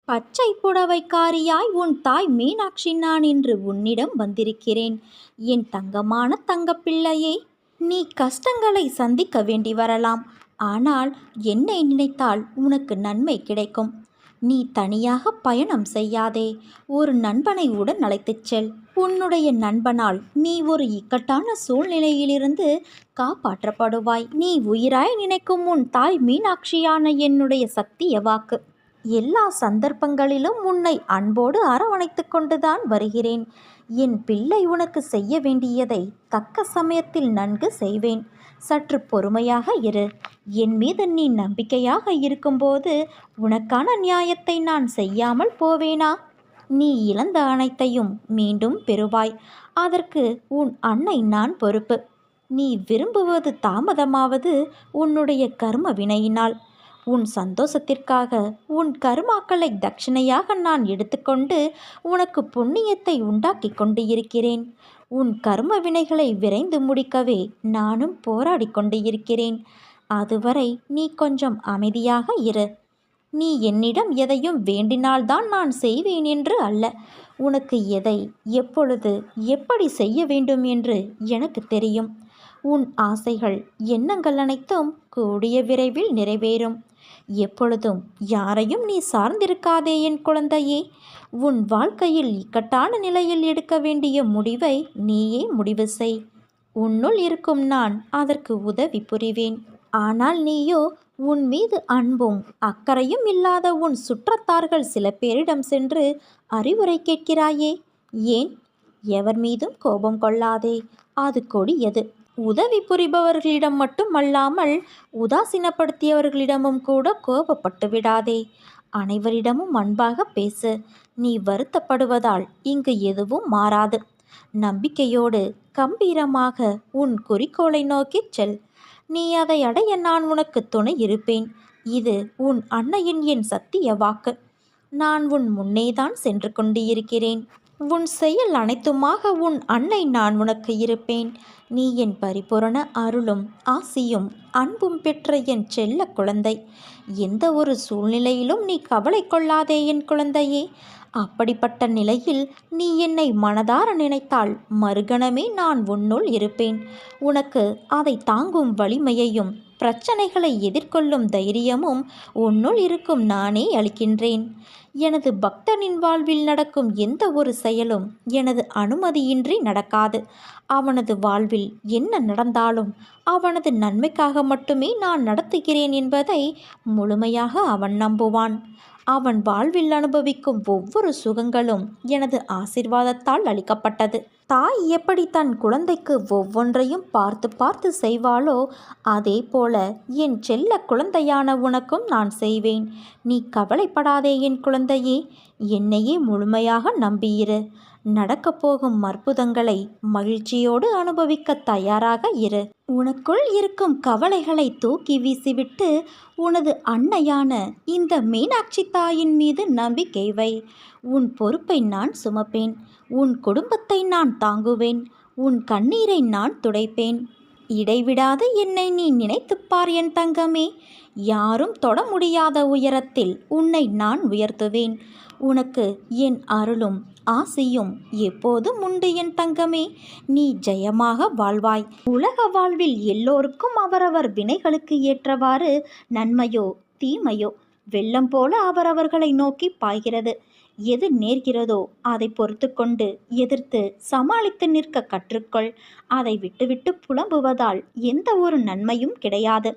பச்சை புடவைக்காரியாய் உன் தாய் மீனாட்சி நான் இன்று உன்னிடம் வந்திருக்கிறேன். என் தங்கமான தங்கப்பிள்ளையே, நீ கஷ்டங்களை சந்திக்க வேண்டி வரலாம். ஆனால் என்னை நினைத்தால் உனக்கு நன்மை கிடைக்கும். நீ தனியாக பயணம் செய்யாதே. ஒரு நண்பனை உடன் அழைத்துச் செல். உன்னுடைய நண்பனால் நீ ஒரு இக்கட்டான சூழ்நிலையிலிருந்து காப்பாற்றப்படுவாய். நீ உயிராய் நினைக்கும் உன் தாய் மீனாட்சியான என்னுடைய சத்திய வாக்கு. எல்லா சந்தர்ப்பங்களிலும் உன்னை அன்போடு அரவணைத்து கொண்டுதான் வருகிறேன். என் பிள்ளை, உனக்கு செய்ய வேண்டியதை தக்க சமயத்தில் நன்கு செய்வேன். சற்று பொறுமையாக இரு. என் மீது நீ நம்பிக்கையாக இருக்கும்போது உனக்கான நியாயத்தை நான் செய்யாமல் போவேனா? நீ இழந்த அனைத்தையும் மீண்டும் பெறுவாய். அதற்கு உன் அன்னை நான் பொறுப்பு. நீ விரும்புவது தாமதமாவது உன்னுடைய கர்ம வினையினால். உன் சந்தோஷத்திற்காக உன் கருமாக்களை தட்சிணையாக நான் எடுத்துக்கொண்டு உனக்கு புண்ணியத்தை உண்டாக்கி கொண்டு இருக்கிறேன். உன் கர்ம வினைகளை விரைந்து முடிக்கவே நானும் போராடி கொண்டு இருக்கிறேன். அதுவரை நீ கொஞ்சம் அமைதியாக இரு. நீ என்னிடம் எதையும் வேண்டினால்தான் நான் செய்வேன் என்று அல்ல. உனக்கு எதை எப்பொழுது எப்படி செய்ய வேண்டும் என்று எனக்கு தெரியும். உன் ஆசைகள் எண்ணங்கள் அனைத்தும் கூடிய விரைவில் நிறைவேறும். எப்பொழுதும் யாரையும் நீ சார்ந்திருக்காதே என் குழந்தையே. உன் வாழ்க்கையில் இக்கட்டான நிலையில் எடுக்க வேண்டிய முடிவை நீயே முடிவு செய். உன்னுள் இருக்கும் நான் அதற்கு உதவி புரிவேன். ஆனால் நீயோ உன் மீது அன்பும் அக்கறையும் இல்லாத உன் சுற்றத்தார்கள் சில பேரிடம் சென்று அறிவுரை கேட்கிறாயே. ஏன்? எவர் மீதும் கோபம் கொள்ளாதே. அது கொடியது. உதவி புரிபவர்களிடம் மட்டுமல்லாமல் உதாசீனப்படுத்தியவர்களிடமும் கூட கோபப்பட்டு விடாதே. அனைவரிடமும் அன்பாக பேசு. நீ வருத்தப்படுவதால் இங்கு எதுவும் மாறாது. நம்பிக்கையோடு கம்பீரமாக உன் குறிக்கோளை நோக்கிச் செல். நீ அதை அடைய நான் உனக்கு துணை இருப்பேன். இது உன் அன்னையின் என் சத்திய வாக்கு. நான் உன் முன்னேதான் சென்று கொண்டு இருக்கிறேன். உன் செயல் அனைத்துமாக உன் அன்னை நான் உனக்கு இருப்பேன். நீ என் பரிபூரண அருளும் ஆசியும் அன்பும் பெற்ற என் செல்ல குழந்தை. எந்த ஒரு சூழ்நிலையிலும் நீ கவலை கொள்ளாதே என் குழந்தையே. அப்படிப்பட்ட நிலையில் நீ என்னை மனதார நினைத்தால் மறுகணமே நான் உன்னுள் இருப்பேன். உனக்கு அதை தாங்கும் வலிமையையும் பிரச்சனைகளை எதிர்கொள்ளும் தைரியமும் உன்னுள் இருக்கும் நானே அளிக்கின்றேன். எனது பக்தனின் வாழ்வில் நடக்கும் எந்த ஒரு செயலும் எனது அனுமதியின்றி நடக்காது. அவனது வாழ்வில் என்ன நடந்தாலும் அவனது நன்மைக்காக மட்டுமே நான் நடத்துகிறேன் என்பதை முழுமையாக அவன் நம்புவான். அவன் வாழ்வில் அனுபவிக்கும் ஒவ்வொரு சுகங்களும் எனது ஆசீர்வாதத்தால் அளிக்கப்பட்டது. தாய் எப்படி தன் குழந்தைக்கு ஒவ்வொன்றையும் பார்த்து பார்த்து செய்வாளோ அதே போல என் செல்ல குழந்தையான உனக்கும் நான் செய்வேன். நீ கவலைப்படாதே என் குழந்தையே. என்னையே முழுமையாக நம்பியிரு. நடக்கப் போகும் அற்புதங்களை மகிழ்ச்சியோடு அனுபவிக்க தயாராக இரு. உனக்குள் இருக்கும் கவலைகளை தூக்கி வீசிவிட்டு உனது அன்னையான இந்த மீனாட்சி தாயின் மீது நம்பிக்கை வை. உன் பொறுப்பை நான் சுமப்பேன். உன் குடும்பத்தை நான் தாங்குவேன். உன் கண்ணீரை நான் துடைப்பேன். இடைவிடாது என்னை நீ நினைத்துப்பார் என் தங்கமே. யாரும் தொட முடியாத உயரத்தில் உன்னை நான் உயர்த்துவேன். உனக்கு என் அருளும் ஆசையும் எப்போதும் உண்டு என் தங்கமே. நீ ஜெயமாக வாழ்வாய். உலக வாழ்வில் எல்லோருக்கும் அவரவர் வினைகளுக்கு ஏற்றவாறு நன்மையோ தீமையோ வெள்ளம் போல அவரவர்களை நோக்கி பாய்கிறது. எது நேர்கிறதோ அதை பொறுத்து கொண்டு எதிர்த்து சமாளித்து நிற்க கற்றுக்கொள். அதை விட்டுவிட்டு புலம்புவதால் எந்த ஒரு நன்மையும் கிடையாது.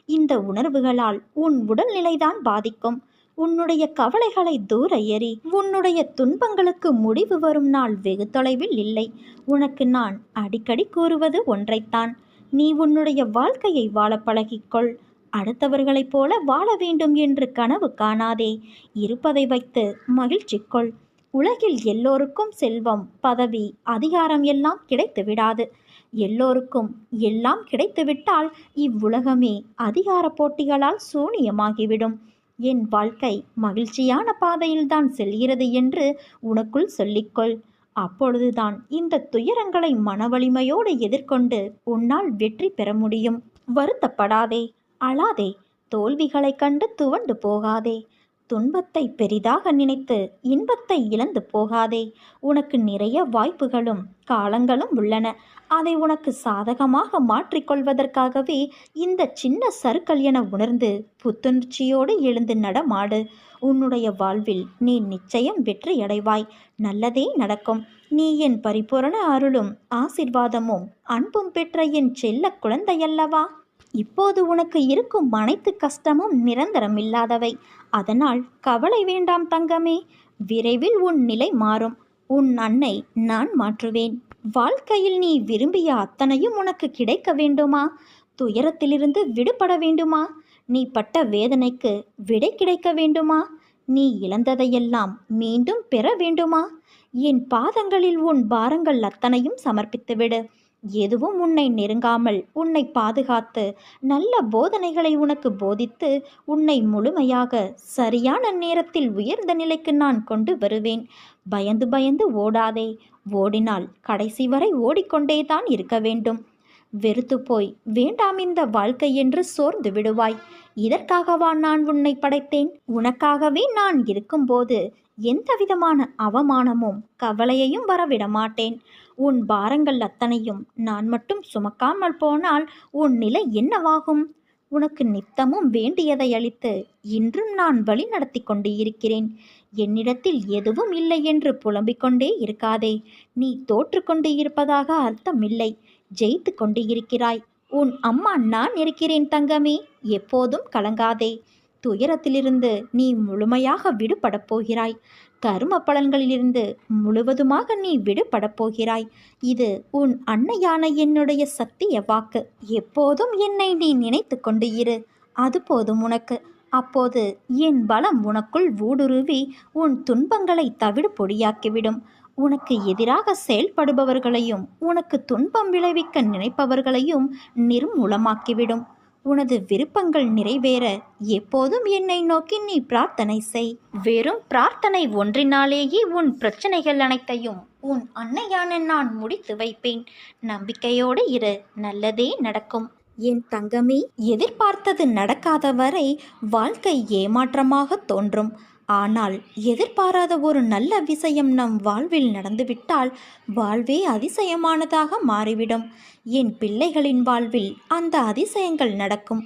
இந்த உணர்வுகளால் உன் உடல்நிலைதான் பாதிக்கும். உன்னுடைய கவலைகளை தூர எறி. உன்னுடைய துன்பங்களுக்கு முடிவு வரும் நாள் வெகு தொலைவில் இல்லை. உனக்கு நான் அடிக்கடி கூறுவது ஒன்றைத்தான். நீ உன்னுடைய வாழ்க்கையை வாழ பழகிக்கொள். அடுத்தவர்களைப் போல வாழ வேண்டும் என்று கனவு காணாதே. இருப்பதை வைத்து மகிழ்ச்சி கொள். உலகில் எல்லோருக்கும் செல்வம், பதவி, அதிகாரம் எல்லாம் கிடைத்து விடாது. எல்லோருக்கும் எல்லாம் கிடைத்துவிட்டால் இவ்வுலகமே அதிகார போட்டிகளால் சூனியமாகிவிடும். என் வாழ்க்கை மகிழ்ச்சியான பாதையில்தான் செல்கிறது என்று உனக்குள் சொல்லிக்கொள். அப்பொழுதுதான் இந்த துயரங்களை மனவலிமையோடு எதிர்கொண்டு உன்னால் வெற்றி பெற முடியும். வருத்தப்படாதே, அழாதே, தோல்விகளை கண்டு துவண்டு போகாதே. துன்பத்தை பெரிதாக நினைத்து இன்பத்தை இழந்து போகாதே. உனக்கு நிறைய வாய்ப்புகளும் காலங்களும் உள்ளன. அதை உனக்கு சாதகமாக மாற்றிக்கொள்வதற்காகவே இந்த சின்ன சறுக்கல் என உணர்ந்து புத்துணர்ச்சியோடு எழுந்து நடமாடு. உன்னுடைய வாழ்வில் நீ நிச்சயம் வெற்றியடைவாய். நல்லதே நடக்கும். நீ என் பரிபூரண அருளும் ஆசிர்வாதமும் அன்பும் பெற்ற என் செல்ல குழந்தையல்லவா? இப்போது உனக்கு இருக்கும் அனைத்து கஷ்டமும் நிரந்தரமில்லாதவை. அதனால் கவலை வேண்டாம் தங்கமே. விரைவில் உன் நிலை மாறும். உன் அன்னை நான் மாற்றுவேன். வாழ்க்கையில் நீ விரும்பிய அத்தனையும் உனக்கு கிடைக்க வேண்டுமா? துயரத்திலிருந்து விடுபட வேண்டுமா? நீ பட்ட வேதனைக்கு விடை கிடைக்க வேண்டுமா? நீ இழந்ததையெல்லாம் மீண்டும் பெற வேண்டுமா? என் பாதங்களில் உன் பாரங்கள் அத்தனையும் சமர்ப்பித்துவிடு. எதுவும் உன்னை நெருங்காமல் உன்னை பாதுகாத்து நல்ல போதனைகளை உனக்கு போதித்து உன்னை முழுமையாக சரியான நேரத்தில் உயர்ந்த நிலைக்கு நான் கொண்டு வருவேன். பயந்து பயந்து ஓடாதே. ஓடினால் கடைசி வரை ஓடிக்கொண்டேதான் இருக்க வேண்டும். வெறுத்து போய் வேண்டாம் இந்த வாழ்க்கை என்று சோர்ந்து விடுவாய். இதற்காகவா நான் உன்னை படைத்தேன்? உனக்காகவே நான் இருக்கும்போது எந்தவிதமான அவமானமும் கவலையையும் வரவிட மாட்டேன். உன் பாரங்கள் அத்தனையும் நான் மட்டும் சுமக்காமல் போனால் உன் நிலை என்னவாகும்? உனக்கு நித்தமும் வேண்டியதை அளித்து இன்றும் நான் வழி நடத்தி கொண்டு இருக்கிறேன். என்னிடத்தில் எதுவும் இல்லை என்று புலம்பிக் கொண்டே இருக்காதே. நீ தோற்று கொண்டு இருப்பதாக அர்த்தமில்லை. ஜெயித்து கொண்டு இருக்கிறாய். உன் அம்மா நான் இருக்கிறேன் தங்கமே. எப்போதும் கலங்காதே. துயரத்திலிருந்து நீ முழுமையாக விடுபடப் போகிறாய். கரும பலன்களிலிருந்து முழுவதுமாக நீ விடுபடப் போகிறாய். இது உன் அன்னையான என்னுடைய சத்திய வாக்கு. எப்போதும் என்னை நீ நினைத்து கொண்டு இரு. அது போதும் உனக்கு. அப்போது என் பலம் உனக்குள் ஊடுருவி உன் துன்பங்களை தவிடு பொடியாக்கிவிடும். உனக்கு எதிராக செயல்படுபவர்களையும் உனக்கு துன்பம் விளைவிக்க நினைப்பவர்களையும் நிர்மூலமாக்கிவிடும். உனது விருப்பங்கள் நிறைவேற எப்போதும் என்னை நோக்கி நீ பிரார்த்தனை செய். வெறும் பிரார்த்தனை ஒன்றினாலேயே உன் பிரச்சனைகள் அனைத்தையும் உன் அன்னையான நான் முடித்து வைப்பேன். நம்பிக்கையோடு இரு. நல்லதே நடக்கும். என் தங்கமே, எதிர்பார்த்தது நடக்காத வரை வாழ்க்கை ஏமாற்றமாக தோன்றும். ஆனால் எதிர்பாராத ஒரு நல்ல விஷயம் நம் வாழ்வில் நடந்துவிட்டால் வாழ்வே அதிசயமானதாக மாறிவிடும். என் பிள்ளைகளின் வாழ்வில் அந்த அதிசயங்கள் நடக்கும்.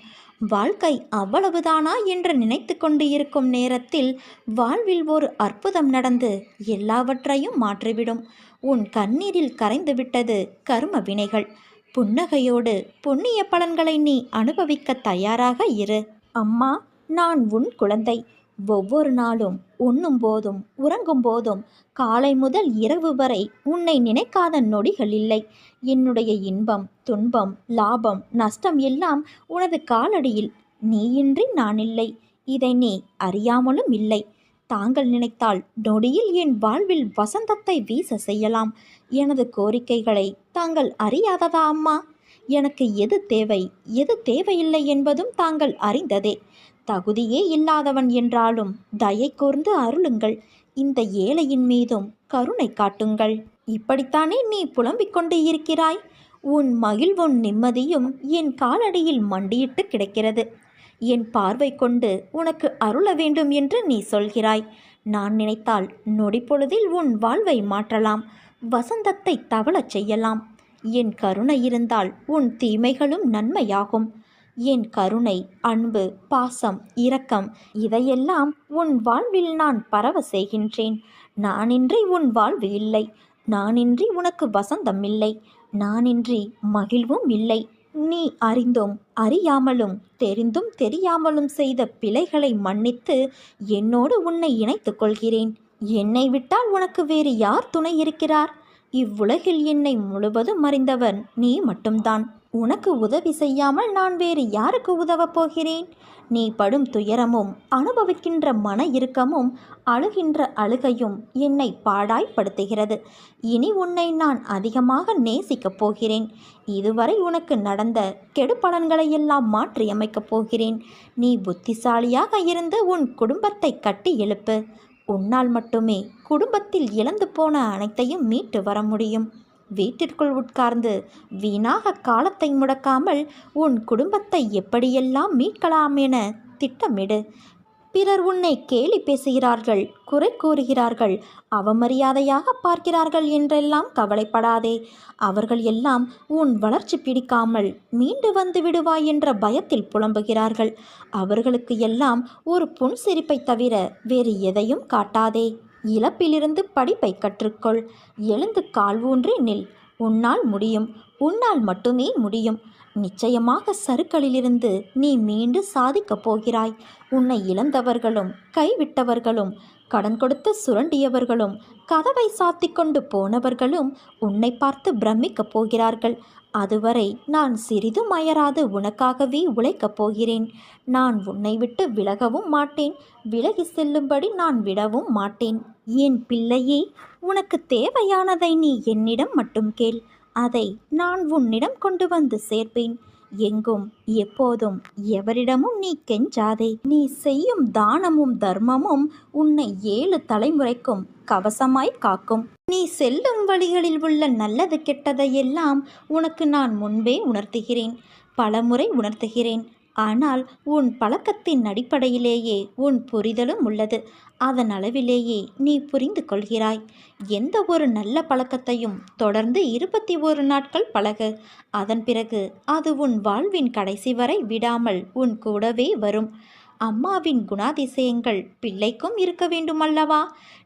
வாழ்க்கை அவ்வளவுதானா என்று நினைத்து கொண்டு இருக்கும் நேரத்தில் வாழ்வில் ஒரு அற்புதம் நடந்து எல்லாவற்றையும் மாற்றிவிடும். உன் கண்ணீரில் கரைந்து விட்டது கர்ம வினைகள். புன்னகையோடு புண்ணிய பலன்களை நீ அனுபவிக்க தயாராக இரு. அம்மா, நான் உன் குழந்தை. ஒவ்வொரு நாளும் உண்ணும் போதும் உறங்கும் போதும் காலை முதல் இரவு வரை உன்னை நினைக்காத நொடிகள் இல்லை. என்னுடைய இன்பம், துன்பம், லாபம், நஷ்டம் எல்லாம் உனது காலடியில். நீயின்றி நான் இல்லை. இதை நீ அறியாமலும் இல்லை. தாங்கள் நினைத்தால் நொடியில் என் வாழ்வில் வசந்தத்தை வீச செய்யலாம். எனது கோரிக்கைகளை தாங்கள் அறியாததா அம்மா? எனக்கு எது தேவை, எது தேவையில்லை என்பதும் தாங்கள் அறிந்ததே. தகுதியே இல்லாதவன் என்றாலும் தயை கூர்ந்து அருளுங்கள். இந்த ஏழையின் மீதும் கருணை காட்டுங்கள். இப்படித்தானே நீ புலம்பிக் கொண்டு இருக்கிறாய்? உன் மகிழ்வும் நிம்மதியும் என் காலடியில் மண்டியிட்டு கிடக்கிறது. என் பார்வை கொண்டு உனக்கு அருள வேண்டும் என்று நீ சொல்கிறாய். நான் நினைத்தால் நொடி பொழுதில் உன் வாழ்வை மாற்றலாம். வசந்தத்தை தவளச் செய்யலாம். என் கருணை இருந்தால் உன் தீமைகளும் நன்மையாகும். என் கருணை, அன்பு, பாசம், இரக்கம் இதையெல்லாம் உன் வாழ்வில் நான் பரவ செய்கின்றேன். நானின்றி உன் வாழ்வு இல்லை. நானின்றி உனக்கு வசந்தம் இல்லை. நானின்றி மகிழ்வும் இல்லை. நீ அறிந்தும் அறியாமலும் தெரிந்தும் தெரியாமலும் செய்த பிழைகளை மன்னித்து என்னோடு உன்னை இணைத்துக் கொள்கிறேன். என்னை விட்டால் உனக்கு வேறு யார் துணை இருக்கிறார்? இவ்வுலகில் என்னை முழுவதும் அறிந்தவன் நீ மட்டும்தான். உனக்கு உதவி செய்யாமல் நான் வேறு யாருக்கு உதவப் போகிறேன்? நீ படும் துயரமும் அனுபவிக்கின்ற மன இறுக்கமும் அழுகின்ற அழுகையும் என்னை பாடாய்ப்படுத்துகிறது. இனி உன்னை நான் அதிகமாக நேசிக்கப் போகிறேன். இதுவரை உனக்கு நடந்த கெடுபலன்களையெல்லாம் மாற்றியமைக்கப் போகிறேன். நீ புத்திசாலியாக இருந்து உன் குடும்பத்தை கட்டி எழுப்பு. உன்னால் மட்டுமே குடும்பத்தில் இழந்து போன அனைத்தையும் மீட்டு வர முடியும். வீட்டிற்குள் உட்கார்ந்து வீணாக காலத்தை முடக்காமல் உன் குடும்பத்தை எப்படியெல்லாம் மீட்கலாம் என திட்டமிடு. பிறர் உன்னை கேலி பேசுகிறார்கள், குறை கூறுகிறார்கள், அவமரியாதையாக பார்க்கிறார்கள் என்றெல்லாம் கவலைப்படாதே. அவர்கள் எல்லாம் உன் வளர்ச்சி பிடிக்காமல் மீண்டு வந்து விடுவாய் என்ற பயத்தில் புலம்புகிறார்கள். அவர்களுக்கு எல்லாம் ஒரு புன்சிரிப்பை தவிர வேறு எதையும் காட்டாதே. இழப்பிலிருந்து படிப்பை கற்றுக்கொள். எழுந்து கால் ஊன்றி நில். உன்னால் முடியும். உன்னால் மட்டுமே முடியும். நிச்சயமாக சறுக்கலிலிருந்து நீ மீண்டு சாதிக்கப் போகிறாய். உன்னை இழந்தவர்களும் கைவிட்டவர்களும் கடன் கொடுத்து சுரண்டியவர்களும் கதவை சாத்தி கொண்டு போனவர்களும் உன்னை பார்த்து பிரமிக்கப் போகிறார்கள். அதுவரை நான் சிறிதும் அயராது உனக்காகவே உழைக்கப் போகிறேன். நான் உன்னை விட்டு விலகவும் மாட்டேன். விலகி செல்லும்படி நான் விடவும் மாட்டேன். என் பிள்ளையே, உனக்கு தேவையானதை நீ என்னிடம் மட்டும் கேள். அதை நான் உன்னிடம் கொண்டு வந்து சேர்ப்பேன். எங்கும் எப்போதும் எவரிடமும் நீ கெஞ்சாதே. நீ செய்யும் தானமும் தர்மமும் உன்னை 7 தலைமுறைக்கும் கவசமாய் காக்கும். நீ செல்லும் வழிகளில் உள்ள நல்லது கெட்டதையெல்லாம் உனக்கு நான் முன்பே உணர்த்துகிறேன், பலமுறை உணர்த்துகிறேன். ஆனால் உன் பழக்கத்தின் அடிப்படையிலேயே உன் புரிதலும் உள்ளது. அதன் அளவிலேயே நீ புரிந்து கொள்கிறாய். எந்த ஒரு நல்ல பழக்கத்தையும் தொடர்ந்து 21 நாட்கள் பழகு. அதன் பிறகு அது உன் வாழ்வின் கடைசி வரை விடாமல் உன் கூடவே வரும். அம்மாவின் குணாதிசயங்கள் பிள்ளைக்கும் இருக்க வேண்டும் அல்லவா?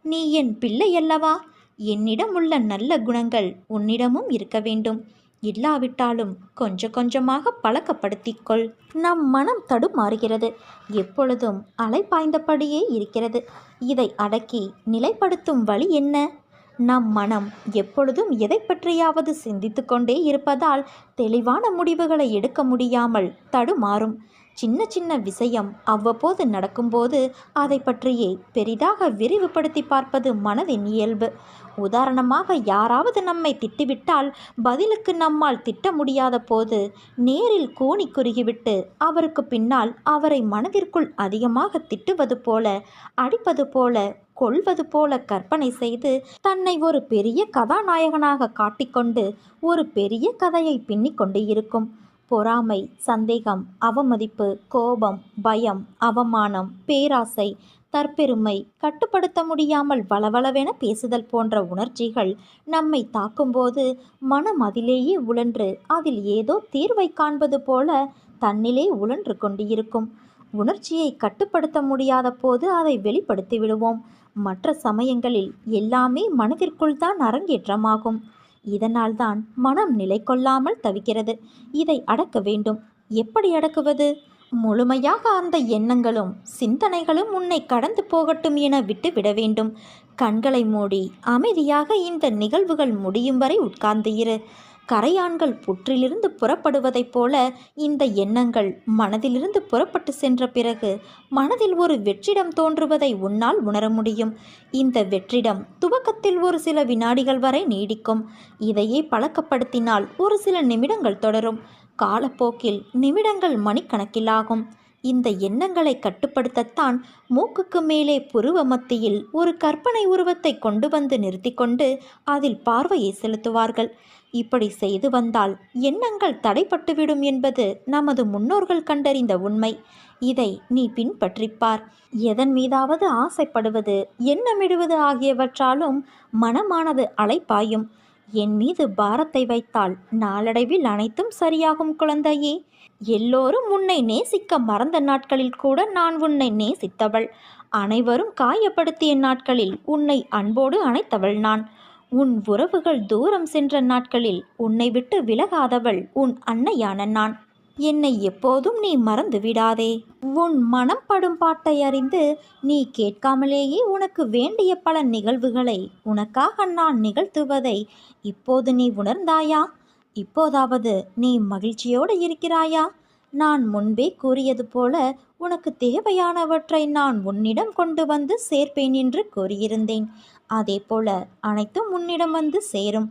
நீ என் பிள்ளை அல்லவா? என்னிடம் உள்ள நல்ல குணங்கள் உன்னிடமும் இருக்க வேண்டும். இல்லாவிட்டாலும் கொஞ்சம் கொஞ்சமாக பழக்கப்படுத்திக்கொள். நம் மனம் தடுமாறுகிறது, எப்பொழுதும் அலைப்பாய்ந்தபடியே இருக்கிறது. இதை அடக்கி நிலைப்படுத்தும் வழி என்ன? நம் மனம் எப்பொழுதும் எதை பற்றியாவது சிந்தித்து கொண்டே இருப்பதால் தெளிவான முடிவுகளை எடுக்க முடியாமல் தடுமாறும். சின்ன சின்ன விஷயம் அவ்வப்போது நடக்கும்போது அதை பற்றியே பெரிதாக விரிவுபடுத்தி பார்ப்பது மனதின் இயல்பு. உதாரணமாக, யாராவது நம்மை திட்டிவிட்டால் பதிலுக்கு நம்மால் திட்ட முடியாத போது நேரில் கூனி குறுகிவிட்டு அவருக்கு பின்னால் அவரை மனதிற்குள் அதிகமாக திட்டுவது போல, அடிப்பது போல, கொல்வது போல கற்பனை செய்து தன்னை ஒரு பெரிய கதாநாயகனாக காட்டிக்கொண்டு ஒரு பெரிய கதையை பின்னிக் கொண்டு இருக்கும். பொறாமை, சந்தேகம், அவமதிப்பு, கோபம், பயம், அவமானம், பேராசை, தற்பெருமை, கட்டுப்படுத்த முடியாமல் வளவளவென பேசுதல் போன்ற உணர்ச்சிகள் நம்மை தாக்கும்போது மனம் அதிலேயே உழன்று அதில் ஏதோ தீர்வை காண்பது போல தன்னிலே உழன்று கொண்டிருக்கும். உணர்ச்சியை கட்டுப்படுத்த முடியாத போது அதை வெளிப்படுத்தி விடுவோம். மற்ற சமயங்களில் எல்லாமே மனதிற்குள் தான் அரங்கேற்றமாகும். இதனால்தான் மனம் நிலை கொள்ளாமல் தவிக்கிறது. இதை அடக்க வேண்டும். எப்படி அடக்குவது? முழுமையாக அந்த எண்ணங்களும் சிந்தனைகளும் உன்னை கடந்து போகட்டும் என விட்டு விட வேண்டும். கண்களை மூடி அமைதியாக இந்த நிகழ்வுகள் முடியும் வரை உட்கார்ந்து இரு. கரையான்கள் புற்றிலிருந்து புறப்படுவதைப் போல இந்த எண்ணங்கள் மனதிலிருந்து புறப்பட்டு சென்ற பிறகு மனதில் ஒரு வெற்றிடம் தோன்றுவதை உன்னால் உணர முடியும். இந்த வெற்றிடம் துவக்கத்தில் ஒரு சில வினாடிகள் வரை நீடிக்கும். இதையே பழக்கப்படுத்தினால் ஒரு சில நிமிடங்கள் தொடரும். காலப்போக்கில் நிமிடங்கள் மணிக்கணக்கிலாகும். இந்த எண்ணங்களை கட்டுப்படுத்தத்தான் மூக்குக்கு மேலே புருவ மத்தியில் ஒரு கற்பனை உருவத்தை கொண்டு வந்து நிறுத்தி கொண்டு அதில் பார்வையை செலுத்துவார்கள். இப்படி செய்து வந்தால் எண்ணங்கள் தடைப்பட்டுவிடும் என்பது நமது முன்னோர்கள் கண்டறிந்த உண்மை. இதை நீ பின்பற்றிப்பார். எதன் மீதாவது ஆசைப்படுவது, எண்ணமிடுவது ஆகியவற்றாலும் மனமானது அலைப்பாயும். என் மீது பாரத்தை வைத்தால் நாளடைவில் அனைத்தும் சரியாகும் குழந்தையே. எல்லோரும் உன்னை நேசிக்க மறந்த நாட்களில் கூட நான் உன்னை நேசித்தவள். அனைவரும் காயப்படுத்திய நாட்களில் உன்னை அன்போடு அணைத்தவள் நான். உன் உறவுகள் தூரம் சென்ற நாட்களில் உன்னை விட்டு விலகாதவள் உன் அன்னையான நான். என்னை எப்போதும் நீ மறந்து விடாதே. உன் மனம் படும் பாட்டை அறிந்து நீ கேட்காமலேயே உனக்கு வேண்டிய பல நிகழ்வுகளை உனக்காக நான் நிகழ்த்துவதை இப்போது நீ உணர்ந்தாயா? இப்போதாவது நீ மகிழ்ச்சியோடு இருக்கிறாயா? நான் முன்பே கூறியது போல உனக்கு தேவையானவற்றை நான் உன்னிடம் கொண்டு வந்து சேர்ப்பேன் என்று கூறியிருந்தேன். அதேபோல அனைத்தும் உன்னிடம் வந்து சேரும்.